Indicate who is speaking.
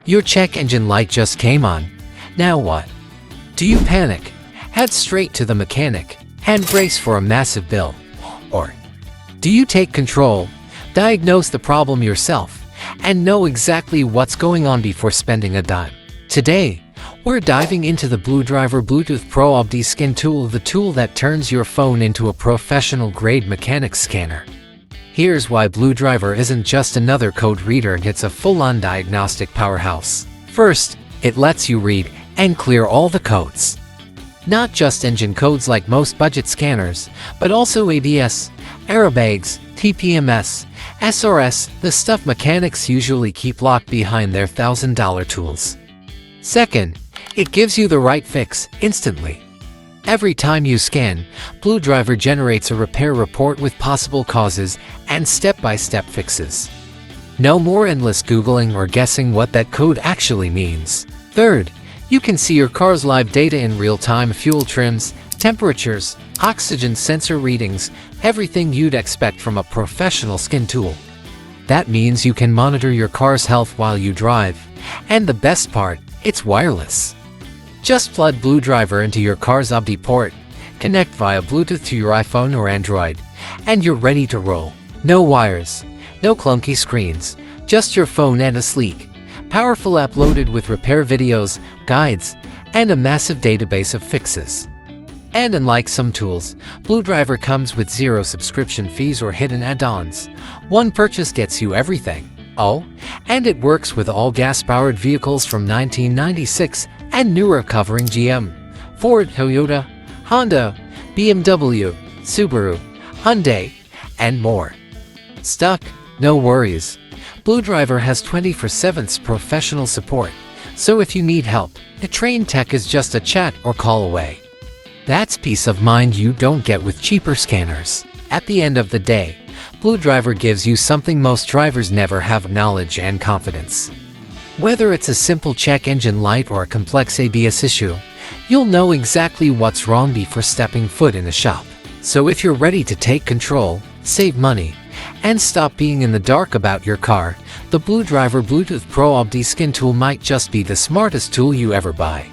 Speaker 1: Your check engine light just came on. Now what? Do you panic? Head straight to the mechanic and brace for a massive bill? Or do you take control, diagnose the problem yourself, and know exactly what's going on before spending a dime? Today, we're diving into the BlueDriver Bluetooth Pro OBDII Skin Tool, the tool that turns your phone into a professional-grade mechanics scanner. Here's why BlueDriver isn't just another code reader, it's a full-on diagnostic powerhouse. First, it lets you read and clear all the codes. Not just engine codes like most budget scanners, but also ABS, airbags, TPMS, SRS, the stuff mechanics usually keep locked behind their $1,000 tools. Second, it gives you the right fix instantly. Every time you scan, BlueDriver generates a repair report with possible causes and step-by-step fixes. No more endless Googling or guessing what that code actually means. Third, you can see your car's live data in real time: fuel trims, temperatures, oxygen sensor readings, everything you'd expect from a professional skin tool. That means you can monitor your car's health while you drive. And the best part, it's wireless. Just plug BlueDriver into your car's OBDII port, connect via Bluetooth to your iPhone or Android, and you're ready to roll. No wires, no clunky screens, just your phone and a sleek, powerful app loaded with repair videos, guides, and a massive database of fixes. And unlike some tools, BlueDriver comes with zero subscription fees or hidden add-ons. One purchase gets you everything. Oh, and it works with all gas-powered vehicles from 1996 and newer, covering GM, Ford, Toyota, Honda, BMW, Subaru, Hyundai, and more. Stuck? No worries. BlueDriver has 24/7 professional support, so if you need help, a trained tech is just a chat or call away. That's peace of mind you don't get with cheaper scanners. At the end of the day, BlueDriver gives you something most drivers never have: knowledge and confidence. Whether it's a simple check engine light or a complex ABS issue, you'll know exactly what's wrong before stepping foot in the shop. So if you're ready to take control, save money, and stop being in the dark about your car, the BlueDriver Bluetooth Pro OBDII Skin Tool might just be the smartest tool you ever buy.